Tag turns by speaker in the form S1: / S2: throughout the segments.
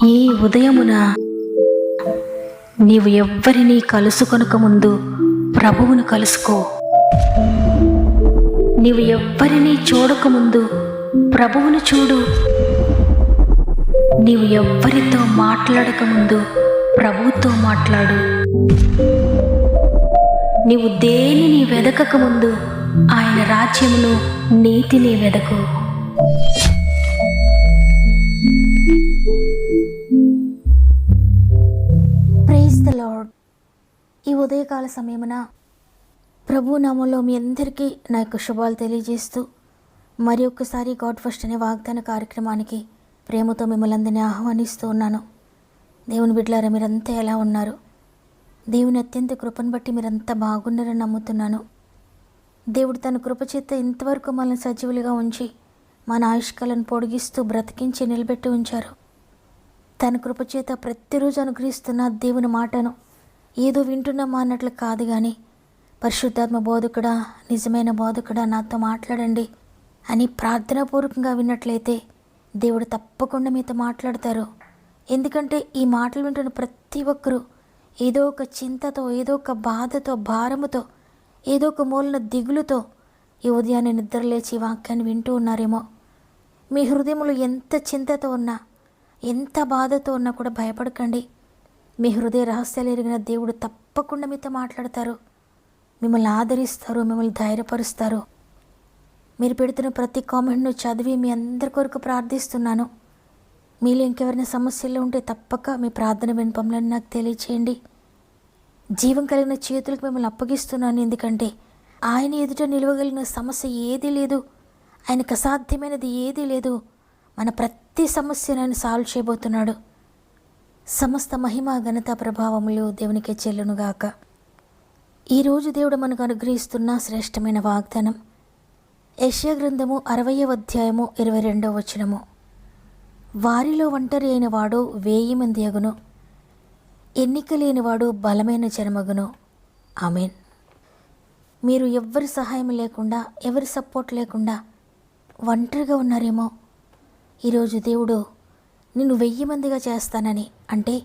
S1: ఈ ఉదయమున నీవు ఎవ్వరినీ కలుసుకొనక ముందు ప్రభువును కలుసుకో. నీవు ఎవ్వరినీ చూడకముందు ప్రభువును చూడు. నీవు ఎవ్వరితో మాట్లాడకముందు ప్రభువుతో మాట్లాడు. నీవు దేనిని వెదకకముందు ఆయన రాజ్యమును నీతిని వెదకు. Praise the lord. ఈ ఉదయకాల సమయమున ప్రభు నామంలో మీ అందరికీ నా యొక్క శుభాలు తెలియజేస్తూ మరి ఒక్కసారి గాడ్ ఫస్ట్ అనే వాగ్దాన కార్యక్రమానికి ప్రేమతో మిమ్మల్ని అందరినీ ఆహ్వానిస్తూ ఉన్నాను. దేవుని బిడ్డలారా, మీరంతా ఎలా ఉన్నారు? దేవుని అత్యంత కృపను బట్టి మీరంతా బాగున్నారని నమ్ముతున్నాను. దేవుడు తన కృపచేత ఇంతవరకు మనల్ని సజీవులుగా ఉంచి మన ఆయుష్కాలను పొడిగిస్తూ బ్రతికించి నిలబెట్టి ఉంచారు. తన కృపచేత ప్రతిరోజు అనుగ్రహిస్తున్న దేవుని మాటను ఏదో వింటున్నామా అన్నట్లు కాదు, కానీ పరిశుద్ధాత్మ బోధకుడా, నిజమైన బోధకుడా, నాతో మాట్లాడండి అని ప్రార్థనాపూర్వకంగా విన్నట్లయితే దేవుడు తప్పకుండా మీతో మాట్లాడతారు. ఎందుకంటే ఈ మాటలు వింటున్న ప్రతి ఒక్కరూ ఏదో ఒక చింతతో, ఏదో ఒక బాధతో, భారముతో, ఏదో ఒక మూలన దిగులుతో ఈ ఉదయాన్నే నిద్రలేచి వాక్యాన్ని వింటూ ఉన్నారేమో. మీ హృదయములు ఎంత చింతతో ఉన్నా, ఎంత బాధతో ఉన్నా కూడా భయపడకండి. మీ హృదయ రహస్యాలు ఎరిగిన దేవుడు తప్పకుండా మీతో మాట్లాడతారు, మిమ్మల్ని ఆదరిస్తారు, మిమ్మల్ని ధైర్యపరుస్తారు. మీరు పెడుతున్న ప్రతి కామెంట్ను చదివి మీ అందరి కొరకు ప్రార్థిస్తున్నాను. మీలో ఇంకెవరైనా సమస్యలు ఉంటే తప్పక మీ ప్రార్థన విన్నపంలను నాకు తెలియచేయండి. జీవం కలిగిన చేతులకు మిమ్మల్ని అప్పగిస్తున్నాను. ఎందుకంటే ఆయన ఎదుట నిలవగలిగిన సమస్య ఏదీ లేదు, ఆయనకు అసాధ్యమైనది ఏదీ లేదు. మన ప్రతి సమస్యను ఆయన సాల్వ్ చేయబోతున్నాడు. సమస్త మహిమ, ఘనత, ప్రభావములు దేవునికే చెల్లునుగాక. ఈరోజు దేవుడు మనకు అనుగ్రహిస్తున్న శ్రేష్టమైన వాగ్దానం యెషయా గ్రంథము 60వ అధ్యాయము 22వ వచనము. వారిలో ఒంటరి అయిన వాడు 1000 మంది అగును, ఎన్నిక లేనివాడు బలమైన జనమగును. ఆమేన్. మీరు ఎవ్వరి సహాయం లేకుండా, ఎవరి సపోర్ట్ లేకుండా ఒంటరిగా ఉన్నారేమో. ఈరోజు దేవుడు నిన్ను 1000 మందిగా చేస్తానని, అంటే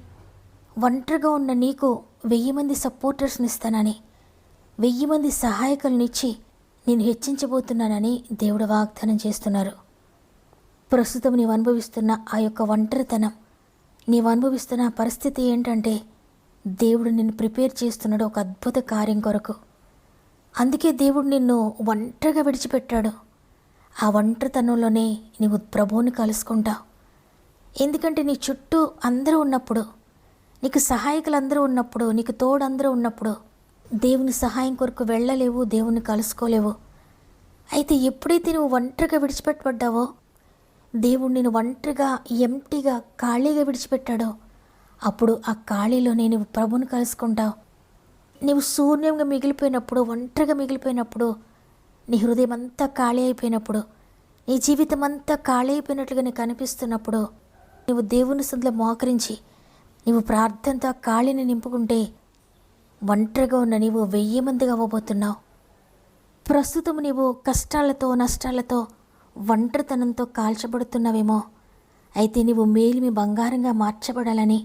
S1: ఒంటరిగా ఉన్న నీకు 1000 మంది సపోర్టర్స్ని ఇస్తానని, 1000 మంది సహాయకులనిచ్చి నేను హెచ్చించబోతున్నానని దేవుడు వాగ్దానం చేస్తున్నారు. ప్రస్తుతం నీవు అనుభవిస్తున్న ఆ యొక్క ఒంటరితనం, నీవు అనుభవిస్తున్న పరిస్థితి ఏంటంటే దేవుడు నిన్ను ప్రిపేర్ చేస్తున్నాడు ఒక అద్భుత కార్యం కొరకు. అందుకే దేవుడు నిన్ను ఒంటరిగా విడిచిపెట్టాడు. ఆ ఒంటరితనంలోనే నీవు ప్రభువుని కలుసుకుంటావు. ఎందుకంటే నీ చుట్టూ అందరూ ఉన్నప్పుడు, నీకు సహాయకులు అందరూ ఉన్నప్పుడు, నీకు తోడు అందరూ ఉన్నప్పుడు దేవుని సహాయం కొరకు వెళ్ళలేవు, దేవుని కలుసుకోలేవు. అయితే ఎప్పుడైతే నువ్వు ఒంటరిగా విడిచిపెట్టబడ్డావో, దేవుడు నేను ఒంటరిగా, ఎంటీగా, ఖాళీగా విడిచిపెట్టాడో, అప్పుడు ఆ ఖాళీలోనే నువ్వు ప్రభుని కలుసుకుంటావు. నీవు శూన్యంగా మిగిలిపోయినప్పుడు, ఒంటరిగా మిగిలిపోయినప్పుడు, నీ హృదయం అంతా ఖాళీ అయిపోయినప్పుడు, నీ జీవితం అంతా ఖాళీ అయిపోయినట్లుగా నీకు అనిపిస్తున్నప్పుడు, నువ్వు దేవుని సన్నిధిలో మోకరించి నీవు ప్రార్థనతో ఆ ఖాళీని నింపుకుంటే ఒంటరిగా ఉన్న నీవు 1000 మందిగా అవ్వబోతున్నావు. ప్రస్తుతం నీవు కష్టాలతో, నష్టాలతో, ఒంటరితనంతో కాల్చబడుతున్నావేమో. అయితే నీవు మేలిమి బంగారంగా మార్చబడాలని,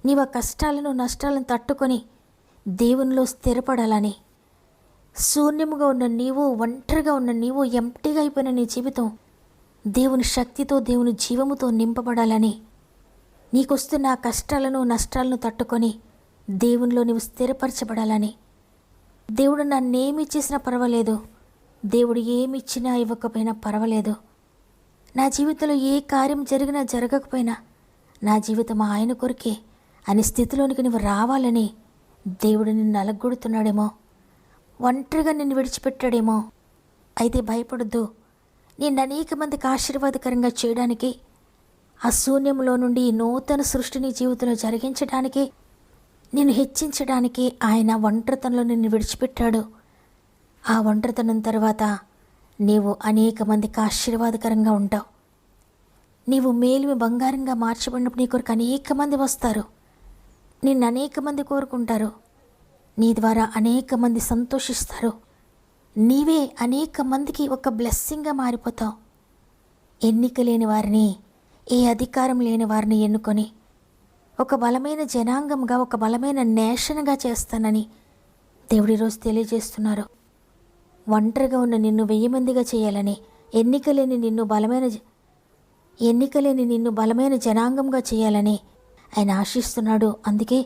S1: నీవు ఆ కష్టాలను, నష్టాలను తట్టుకొని దేవునిలో స్థిరపడాలని, శూన్యముగా ఉన్న నీవు, ఒంటరిగా ఉన్న నీవు, ఎంటీగా అయిపోయిన నీ జీవితం దేవుని శక్తితో, దేవుని జీవముతో నింపబడాలని, నీకొస్తున్న ఆ కష్టాలను, నష్టాలను తట్టుకొని దేవునిలో నీవు స్థిరపరచబడాలని. దేవుడు నన్నేమి చేసినా పర్వాలేదు, దేవుడు ఏమి ఇచ్చినా ఇవ్వకపోయినా పర్వాలేదు, నా జీవితంలో ఏ కార్యం జరిగినా జరగకపోయినా నా జీవితం ఆయన కొరికే అనే స్థితిలోనికి నువ్వు రావాలని దేవుడు నిన్ను అలగొడుతున్నాడేమో. ఒంటరిగా నిన్ను విడిచిపెట్టాడేమో. అయితే భయపడొద్దు. నిన్ను అనేక మందికి ఆశీర్వాదకరంగా చేయడానికి, ఆ శూన్యంలో నుండి నూతన సృష్టిని జీవితంలో జరిగించడానికి, నిన్ను హెచ్చించడానికి ఆయన ఒంటరితనంలో నిన్ను విడిచిపెట్టాడు. ఆ ఒంటరితనం తర్వాత నీవు అనేక మందికి ఆశీర్వాదకరంగా ఉంటావు. నీవు మేలిమి బంగారంగా మార్చబడినప్పుడు నీ కొరకు అనేక మంది వస్తారు, నిన్ను అనేక మంది కోరుకుంటారు, నీ ద్వారా అనేక మంది సంతోషిస్తారు. నీవే అనేక మందికి ఒక బ్లెస్సింగ్గా మారిపోతావు. ఎన్నిక లేని వారిని ఏ అధికారం లేని వారిని ఎన్నుకొని ఒక బలమైన జనాంగంగా, ఒక బలమైన నేషన్గా చేస్తానని దేవుడు ఈరోజు తెలియజేస్తున్నారు. ఒంటరిగా ఉన్న నిన్ను 1000 మందిగా చేయాలని, ఎన్నికలేని నిన్ను బలమైన జనాంగంగా చేయాలని ఆయన ఆశిస్తున్నాడు. అందుకే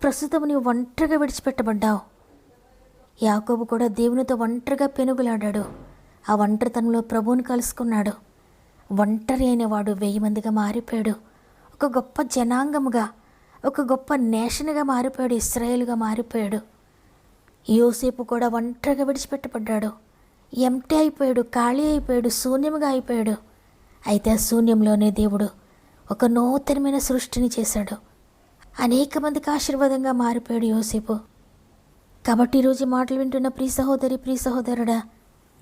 S1: ప్రస్తుతం నీవు ఒంటరిగా విడిచిపెట్టబడ్డావు. యాకోబు కూడా దేవునితో ఒంటరిగా పెనుగులాడాడు. ఆ ఒంటరితనంలో ప్రభువుని కలుసుకున్నాడు. ఒంటరి అయిన వాడు 1000 మందిగా మారిపోయాడు. ఒక గొప్ప జనాంగముగా, ఒక గొప్ప నేషన్గా మారిపోయాడు. ఇశ్రాయేలుగా మారిపోయాడు. యోసేపు కూడా ఒంటరిగా విడిచిపెట్టబడ్డాడు. ఎంటీ అయిపోయాడు, ఖాళీ అయిపోయాడు, శూన్యముగా అయిపోయాడు. అయితే ఆ శూన్యంలోనే దేవుడు ఒక నూతనమైన సృష్టిని చేశాడు. అనేక మందికి ఆశీర్వాదంగా మారిపోయాడు యోసేపు. కాబట్టి ఈరోజు మాటలు వింటున్న ప్రియ సహోదరి, ప్రియ సహోదరుడా,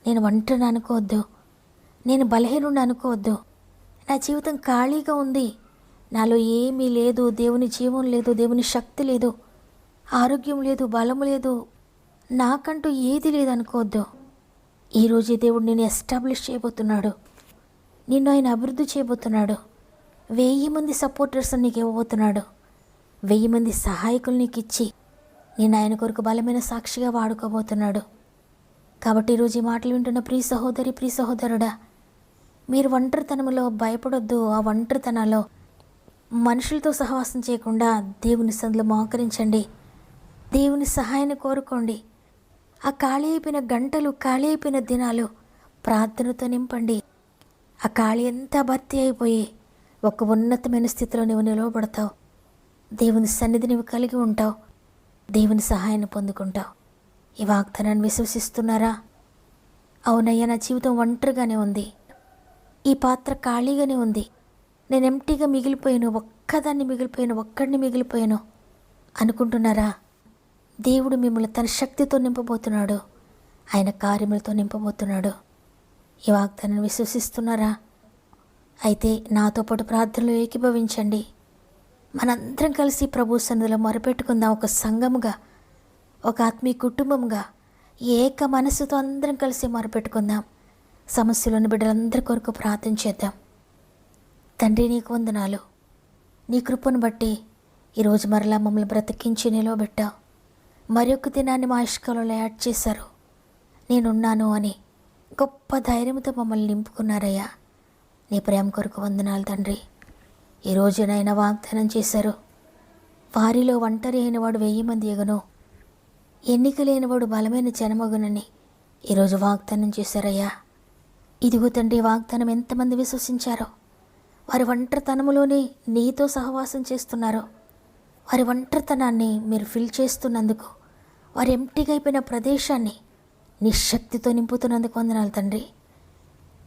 S1: నేను ఒంటరిని అనుకోవద్దు, నేను బలహీనుడిని అనుకోవద్దు. నా జీవితం ఖాళీగా ఉంది, నాలో ఏమీ లేదు, దేవుని జీవం లేదు, దేవుని శక్తి లేదు, ఆరోగ్యం లేదు, బలము లేదు, నాకంటూ ఏది లేదు అనుకోవద్దు. ఈరోజు దేవుడు నేను ఎస్టాబ్లిష్ చేయబోతున్నాడు. నిన్ను ఆయన అభివృద్ధి చేయబోతున్నాడు. 1000 మంది సపోర్టర్స్ నీకు ఇవ్వబోతున్నాడు. 1000 మంది సహాయకులు నీకు ఇచ్చి నేను ఆయన కొరకు బలమైన సాక్షిగా వాడుకోబోతున్నాడు. కాబట్టి ఈరోజు ఈ మాటలు వింటున్న ప్రియ సహోదరి, ప్రియ సహోదరుడా, మీరు ఒంటరితనంలో భయపడొద్దు. ఆ ఒంటరితనంలో మనుషులతో సహవాసం చేయకుండా దేవుని సన్నిధిలో మోకరించండి. దేవుని సహాయాన్ని కోరుకోండి. ఆ ఖాళీ అయిపోయిన గంటలు, ఖాళీ అయిపోయిన దినాలు ప్రార్థనతో నింపండి. ఆ ఖాళీ అంతా భర్తీ అయిపోయి ఒక ఉన్నతమైన స్థితిలో నువ్వు నిలవబడతావు. దేవుని సన్నిధి నువ్వు కలిగి ఉంటావు. దేవుని సహాయాన్ని పొందుకుంటావు. ఈ వాగ్దానాన్ని విశ్వసిస్తున్నారా? అవునయ్యా, నా జీవితం ఒంటరిగానే ఉంది, ఈ పాత్ర ఖాళీగానే ఉంది, నేను ఎంటీగా మిగిలిపోయాను, ఒక్కడిని మిగిలిపోయాను అనుకుంటున్నారా? దేవుడు మిమ్మల్ని తన శక్తితో నింపబోతున్నాడు. ఆయన కార్యములతో నింపబోతున్నాడు. ఈ వాగ్దానాన్ని విశ్వసిస్తున్నారా? అయితే నాతో పాటు ప్రార్థనలో ఏకీభవించండి. మనందరం కలిసి ప్రభు సన్నిధిలో మొరపెట్టుకుందాం. ఒక సంఘముగా, ఒక ఆత్మీయ కుటుంబంగా, ఏక మనసుతో అందరం కలిసి మొరపెట్టుకుందాం. సమస్యలోని బిడ్డలందరి కొరకు ప్రార్థన చేద్దాం. తండ్రి, నీకు వందనాలు. నీ కృపను బట్టి ఈరోజు మరలా మమ్మల్ని బ్రతికించి నిలవబెట్టావు. మరి ఒక దినాన్ని మా ఇష్కాలలో యాడ్ చేశారు. నేనున్నాను అని గొప్ప ధైర్యంతో మమ్మల్ని నింపుకున్నారయ్యా. నీ ప్రేమ కొరకు వందనాలు తండ్రి. ఈరోజు నాయన వాగ్దానం చేశారు, వారిలో ఒంటరి అయిన వాడు 1000 మంది ఎగును, ఎన్నిక లేనివాడు బలమైన జనమగునని ఈరోజు వాగ్దానం చేశారయ్యా. ఇదిగో తండ్రి, వాగ్దానం ఎంతమంది విశ్వసించారో, వారి ఒంటరితనములోనే నీతో సహవాసం చేస్తున్నారో, వారి ఒంటరితనాన్ని మీరు ఫిల్ చేస్తున్నందుకు, వారి ఎంటీగా అయిపోయిన ప్రదేశాన్ని నీ శక్తితో నింపుతున్నందుకు వందనాలు తండ్రి.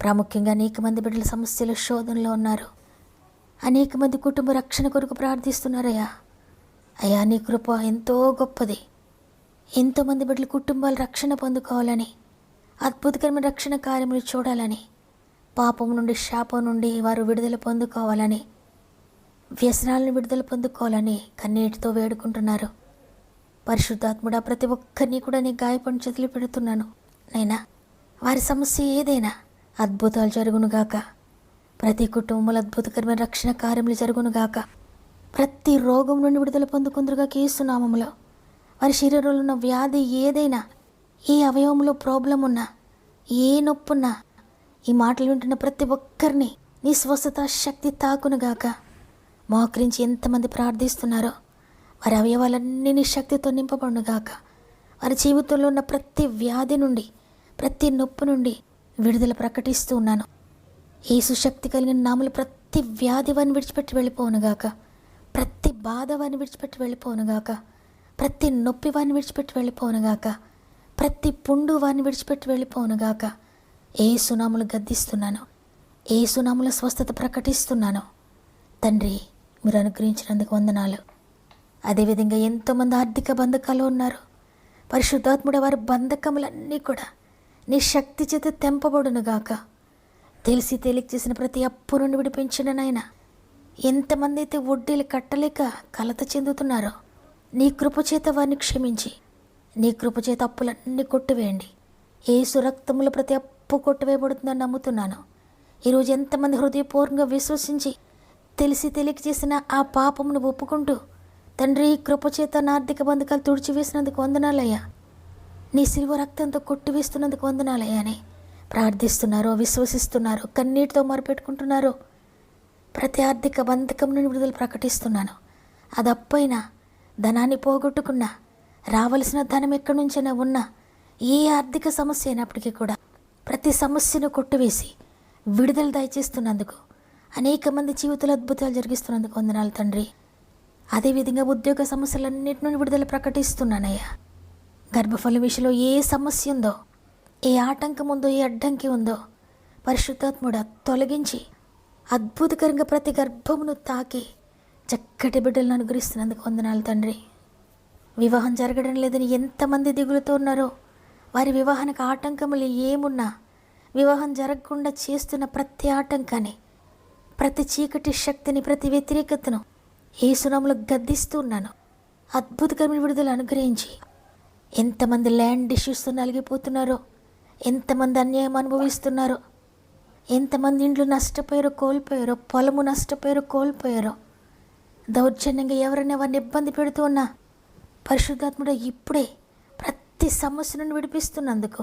S1: ప్రాముఖ్యంగా అనేక మంది బిడ్డల సమస్యల శోధనలో ఉన్నారు. అనేక మంది కుటుంబ రక్షణ కొరకు ప్రార్థిస్తున్నారయ్యా. అయ్యా, నీ కృప ఎంతో గొప్పది. ఎంతోమంది బిడ్డల కుటుంబాలు రక్షణ పొందుకోవాలని, అద్భుతకరమైన రక్షణ కార్యములు చూడాలని, పాపం నుండి, శాపం నుండి వారు విడుదల పొందుకోవాలని, వ్యసనాలను విడుదల పొందుకోవాలని కన్నీటితో వేడుకుంటున్నారు. పరిశుద్ధాత్ముడా, ప్రతి ఒక్కరిని కూడా నీ గాయపడిన చేతులు పెడుతున్నాను నైనా. వారి సమస్య ఏదైనా అద్భుతాలు జరుగునుగాక. ప్రతి కుటుంబంలో అద్భుతకరమైన రక్షణ కార్యములు జరుగునుగాక. ప్రతి రోగం నుండి విడుదల పొందుకుందరుగాక యేసు నామములో. వారి శరీరంలో ఉన్న వ్యాధి ఏదైనా, ఏ అవయవంలో ప్రాబ్లం ఉన్నా, ఏ నొప్పున్నా, ఈ మాటలు వింటున్న ప్రతి ఒక్కరిని నీ స్వస్థత శక్తి తాకునుగాక. మోకరించి ఎంతమంది ప్రార్థిస్తున్నారో వారి అవయవాలన్నీ నీ శక్తితో నింపబడునుగాక. వారి జీవితంలో ఉన్న ప్రతి వ్యాధి నుండి, ప్రతి నొప్పి నుండి విడుదల ప్రకటిస్తూ ఉన్నాను. యేసు శక్తి కలిగిన నామలు ప్రతి వ్యాధి వారిని విడిచిపెట్టి వెళ్ళిపోనుగాక. ప్రతి బాధ వారిని విడిచిపెట్టి వెళ్ళిపోనుగాక. ప్రతి నొప్పి వారిని విడిచిపెట్టి వెళ్ళిపోనుగాక. ప్రతి పుండు వారిని విడిచిపెట్టి వెళ్ళిపోనుగాక. యేసు నామములు గద్దిస్తున్నాను. యేసు నామముల స్వస్థత ప్రకటిస్తున్నాను. తండ్రి, మీరు అనుగ్రహించినందుకు వందనాలు. అదేవిధంగా ఎంతోమంది ఆర్థిక బంధకాలు ఉన్నారు. పరిశుద్ధాత్ముడ, వారి బంధకములన్నీ కూడా నీ శక్తి చేత తెంపబడునుగాక. తెలిసి తేలిక చేసిన ప్రతి అప్పు నుండి విడిపించిన నాయనా. ఎంతమంది అయితే వడ్డీలు కట్టలేక కలత చెందుతున్నారో, నీ కృపచేత వారిని క్షమించి, నీ కృపచేత అప్పులన్నీ కొట్టివేయండి. యేసు రక్తములో ప్రతి అప్పు కొట్టివేయబడుతుందని నమ్ముతున్నాను. ఈరోజు ఎంతమంది హృదయపూర్వకంగా విశ్వసించి తెలిసి తెలియక చేసిన ఆ పాపమును ఒప్పుకుంటూ తండ్రి కృపచేత నా ఆర్థిక బంధకాలు తుడిచివేసినందుకు వందనాలయ్యా, నీ సిలువ రక్తంతో కొట్టివేస్తున్నందుకు వందనాలయ్యా అని ప్రార్థిస్తున్నారో, విశ్వసిస్తున్నారో, కన్నీటితో మొరపెట్టుకుంటున్నారో ప్రతి ఆర్థిక బంధకం నుండి విడుదల ప్రకటిస్తున్నాను. అది అప్పైనా, ధనాన్ని పోగొట్టుకున్నా, రావలసిన ధనం ఎక్కడి నుంచైనా ఉన్నా, ఏ ఆర్థిక సమస్య అయినప్పటికీ కూడా ప్రతి సమస్యను కొట్టివేసి విడుదల దయచేస్తున్నందుకు, అనేక మంది జీవితాలు అద్భుతాలు జరిగిస్తున్నందుకు వందనాలు తండ్రి. అదేవిధంగా ఉద్యోగ సమస్యలన్నిటి నుండి విడుదల ప్రకటిస్తున్నానయ్యా. గర్భఫల విషయంలో ఏ సమస్య ఉందో, ఏ ఆటంకం ఉందో, ఏ అడ్డంకి ఉందో పరిశుద్ధాత్ముడా తొలగించి అద్భుతకరంగా ప్రతి గర్భమును తాకి చక్కటి బిడ్డలను అనుగ్రహిస్తున్నందుకు వందనాలు తండ్రి. వివాహం జరగడం లేదని ఎంతమంది దిగులుతో ఉన్నారో, వారి వివాహానికి ఆటంకములు ఏమున్నా, వివాహం జరగకుండా చేస్తున్న ప్రతి ఆటంకాన్ని, ప్రతి చీకటి శక్తిని, ప్రతి వ్యతిరేకతను యేసునామములో గద్దిస్తూ ఉన్నాను. అద్భుతకరమైన విడుదల అనుగ్రహించి ఎంతమంది ల్యాండ్ ఇష్యూస్తో నలిగిపోతున్నారో, ఎంతమంది అన్యాయం అనుభవిస్తున్నారో, ఎంతమంది ఇండ్లు నష్టపోయారో, కోల్పోయారో, పొలము నష్టపోయారో, కోల్పోయారో, దౌర్జన్యంగా ఎవరైనా వారిని ఇబ్బంది పెడుతూ ఉన్నా పరిశుద్ధాత్ముడు ఇప్పుడే ప్రతి సమస్య నుండి విడిపిస్తున్నందుకు,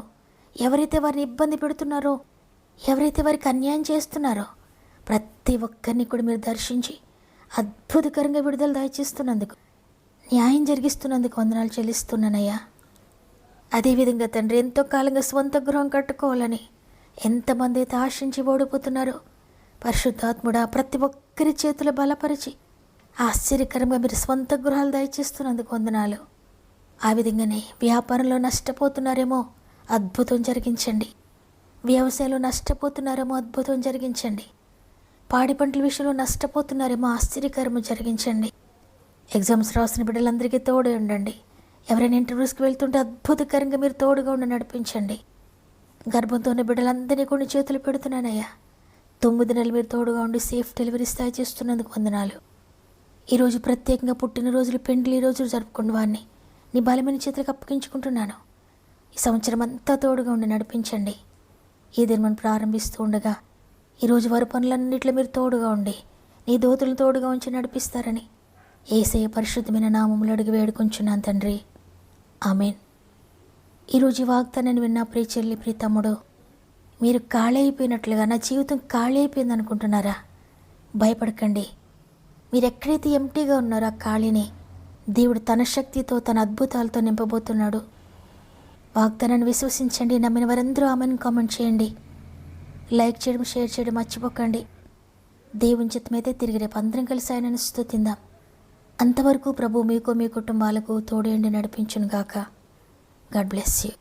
S1: ఎవరైతే వారిని ఇబ్బంది పెడుతున్నారో, ఎవరైతే వారికి అన్యాయం చేస్తున్నారో ప్రతి ఒక్కరిని కూడా మీరు దర్శించి అద్భుతకరంగా విడుదల దయచేస్తున్నందుకు, న్యాయం జరిగిస్తున్నందుకు వందనాలు చెల్లిస్తున్నానయ్యా. అదేవిధంగా తండ్రి, ఎంతో కాలంగా స్వంత గృహం కట్టుకోవాలని ఎంతమంది అయితే ఆశించి ఓడిపోతున్నారో పరిశుద్ధాత్ముడా ప్రతి ఒక్కరి చేతులు బలపరిచి ఆశ్చర్యకరంగా మీరు స్వంత గృహాలు దయచేస్తున్నందుకు వందనాలు. ఆ విధంగానే వ్యాపారంలో నష్టపోతున్నారేమో అద్భుతం జరిగించండి, వ్యవసాయంలో నష్టపోతున్నారేమో అద్భుతం జరిగించండి, పాడి పంటల విషయంలో నష్టపోతున్నారేమో ఆశ్చర్యకరము జరిగించండి. ఎగ్జామ్స్ రాసిన బిడ్డలందరికీ తోడే ఉండండి. ఎవరైనా ఇంటర్వ్యూస్కి వెళ్తుంటే అద్భుతకరంగా మీరు తోడుగా ఉండి నడిపించండి. గర్భంతో ఉన్న బిడ్డలందరినీ కొన్ని చేతులు పెడుతున్నానయ్యా. 9 నెలలు మీరు తోడుగా ఉండి సేఫ్ డెలివరీ స్థాయి చేస్తున్నందుకు వందనాలు. ఈరోజు ప్రత్యేకంగా పుట్టినరోజులు, పెండ్లి రోజులు జరుపుకున్న వారిని నీ బలమైన చేతులకు అప్పగించుకుంటున్నాను. ఈ సంవత్సరం అంతా తోడుగా ఉండి నడిపించండి. ఈ దినం ప్రారంభిస్తూ ఉండగా ఈరోజు వారి పనులన్నింటిలో మీరు తోడుగా ఉండి నీ దూతలను తోడుగా ఉంచి నడిపిస్తారని యేసయ్య పరిశుద్ధమైన నామములో అడిగి వేడుకొంచున్నాను తండ్రి. ఆమేన్. ఈరోజు ఈ వాగ్దానాన్ని విన్న ప్రియ చెల్లి, ప్రియ తమ్ముడు, మీరు ఖాళీ అయిపోయినట్లుగా నా జీవితం ఖాళీ అయిపోయింది అనుకుంటున్నారా? భయపడకండి. మీరు ఎక్కడైతే ఎంటీగా ఉన్నారో ఆ ఖాళీని దేవుడు తన శక్తితో, తన అద్భుతాలతో నింపబోతున్నాడు. వాగ్దానాన్ని విశ్వసించండి. నమ్మిన వారందరూ ఆమెను కామెంట్ చేయండి, లైక్ చేయడం, షేర్ చేయడం మర్చిపోకండి. దేవుని చిత్తమైతే తిరిగి రేపు అందరం కలిసి ఆయనను స్తుతిందాం. అంతవరకు ప్రభు మీకు, మీ కుటుంబాలకు తోడేండి నడిపించును గాక. God bless you.